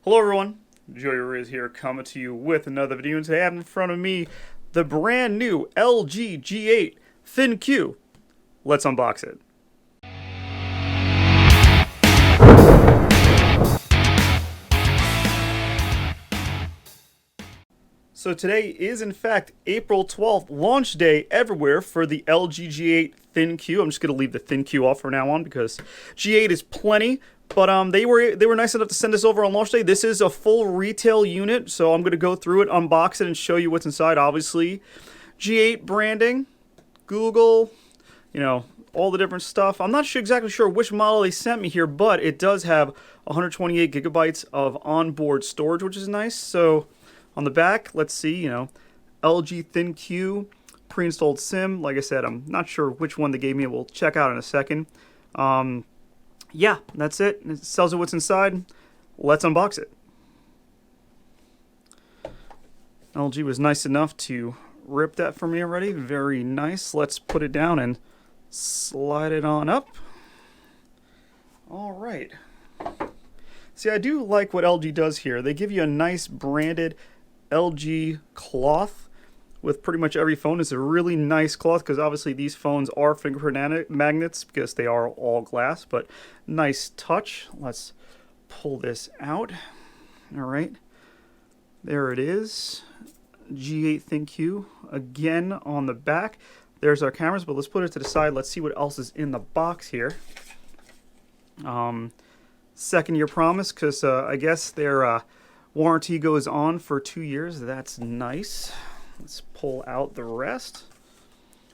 Hello everyone, Joey Riz here coming to you with another video, and today I have in front of me the brand new LG G8 ThinQ. Let's unbox it. So today is in fact April 12th, launch day everywhere for the LG G8 ThinQ. I'm just going to leave the ThinQ off from now on because G8 is plenty. But they were nice enough to send this over on launch day. This is a full retail unit, so I'm going to go through it, unbox it, and show you what's inside. Obviously, G8 branding, Google, all the different stuff. I'm not exactly sure which model they sent me here, but it does have 128 gigabytes of onboard storage, which is nice. So on the back, let's see, LG ThinQ, pre-installed SIM. Like I said, I'm not sure which one they gave me. We'll check out in a second. Yeah, that's it. It tells you what's inside. Let's unbox it. LG was nice enough to rip that for me already. Very nice. Let's put it down and slide it on up. All right. See, I do like what LG does here. They give you a nice branded LG cloth with pretty much every phone. It's a really nice cloth because obviously these phones are fingerprint magnets because they are all glass, but nice touch. Let's pull this out. All right, there it is. G8 ThinQ again on the back. There's our cameras, but let's put it to the side. Let's see what else is in the box here. Second year promise because I guess their warranty goes on for 2 years. That's nice. Let's pull out the rest.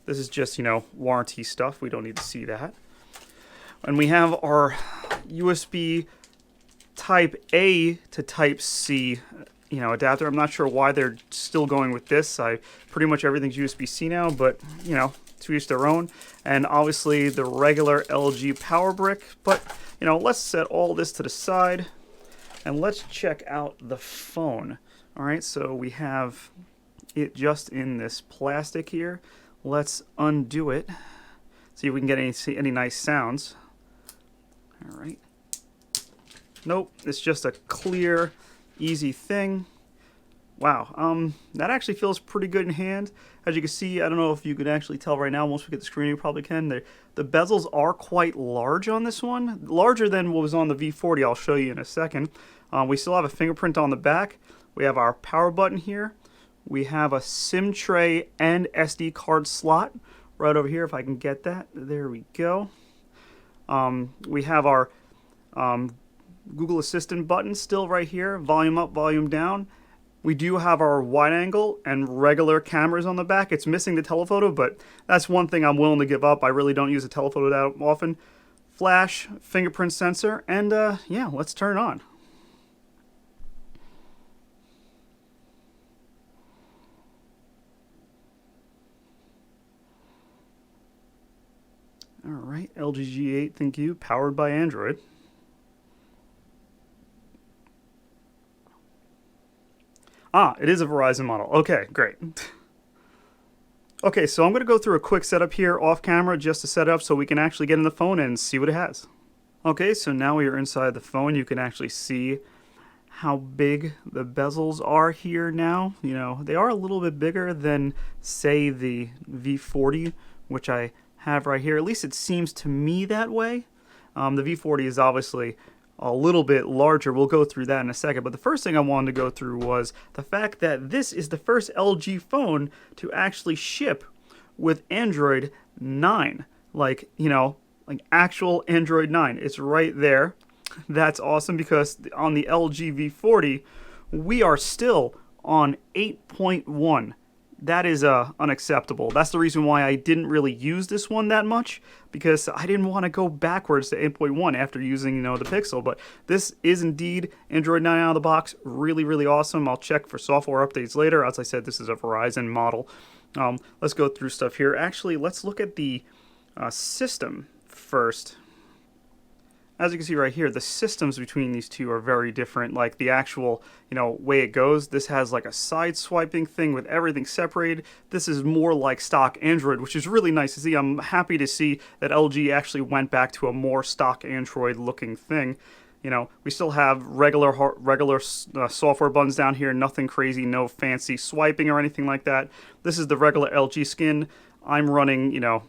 This is just, warranty stuff. We don't need to see that. And we have our USB Type A to Type C, adapter. I'm not sure why they're still going with this. Pretty much everything's USB-C now, but, to each their own. And obviously the regular LG power brick. But, let's set all this to the side and let's check out the phone. All right, so we have it just in this plastic here. Let's undo it. See if we can get any nice sounds. All right. Nope, it's just a clear, easy thing. Wow, that actually feels pretty good in hand. As you can see, I don't know if you can actually tell right now. Once we get the screen, you probably can. The bezels are quite large on this one, larger than what was on the V40. I'll show you in a second. We still have a fingerprint on the back. We have our power button here. We have a SIM tray and SD card slot right over here, if I can get that. There we go. We have our Google Assistant button still right here, volume up, volume down. We do have our wide angle and regular cameras on the back. It's missing the telephoto, but that's one thing I'm willing to give up. I really don't use a telephoto that often. Flash, fingerprint sensor, and yeah, let's turn it on. Alright, LG G8 ThinQ, powered by Android. It is a Verizon model. Okay, great. Okay, so I'm going to go through a quick setup here off camera just to set it up so we can actually get in the phone and see what it has. Okay, so now we are inside the phone. You can actually see how big the bezels are here now. They are a little bit bigger than, say, the V40, which I have right here. At least it seems to me that way. The V40 is obviously a little bit larger. We'll go through that in a second. But the first thing I wanted to go through was the fact that this is the first LG phone to actually ship with Android 9. Like actual Android 9. It's right there. That's awesome because on the LG V40, we are still on 8.1. That is unacceptable. That's the reason why I didn't really use this one that much, because I didn't want to go backwards to 8.1 after using, the Pixel. But this is indeed Android 9 out of the box. Really, really awesome. I'll check for software updates later. As I said, this is a Verizon model. Let's go through stuff here. Actually, let's look at the system first. As you can see right here, the systems between these two are very different. Like the actual, way it goes. This has like a side swiping thing with everything separated. This is more like stock Android, which is really nice to see. I'm happy to see that LG actually went back to a more stock Android looking thing. You know, we still have regular software buttons down here, nothing crazy, no fancy swiping or anything like that. This is the regular LG skin. I'm running, you know,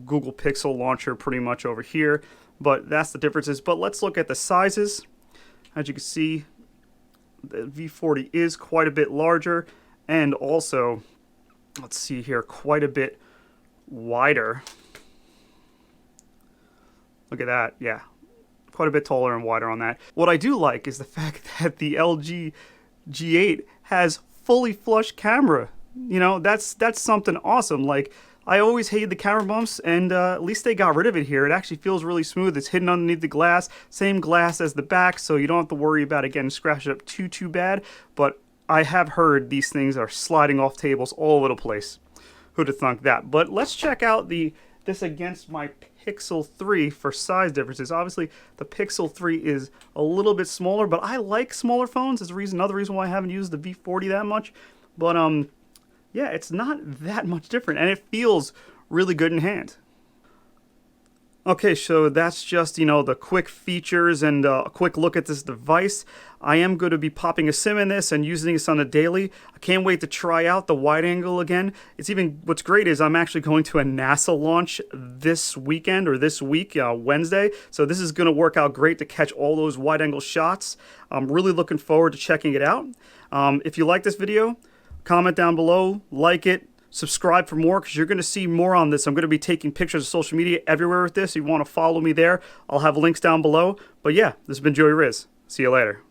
Google Pixel Launcher pretty much over here, but that's the differences. But let's look at the sizes. As you can see, the V40 is quite a bit larger, and also, let's see here, quite a bit wider. Look at that, yeah. Quite a bit taller and wider on that. What I do like is the fact that the LG G8 has fully flush camera. You know, that's something awesome. Like, I always hated the camera bumps, and at least they got rid of it here. It actually feels really smooth. It's hidden underneath the glass, same glass as the back, so you don't have to worry about it getting scratched up too bad. But I have heard these things are sliding off tables all over the place. Who'd have thunk that? But let's check out this against my Pixel 3 for size differences. Obviously, the Pixel 3 is a little bit smaller, but I like smaller phones. That's another reason why I haven't used the V40 that much. But yeah, it's not that much different, and it feels really good in hand. Okay, so that's just, you know, the quick features and a quick look at this device. I am going to be popping a SIM in this and using this on a daily. I can't wait to try out the wide angle again. What's great is I'm actually going to a NASA launch this weekend or this week, Wednesday. So this is going to work out great to catch all those wide angle shots. I'm really looking forward to checking it out. If you like this video, comment down below, like it. Subscribe for more because you're going to see more on this. I'm going to be taking pictures of social media everywhere with this. If you want to follow me there, I'll have links down below. But yeah, this has been Joey Riz. See you later.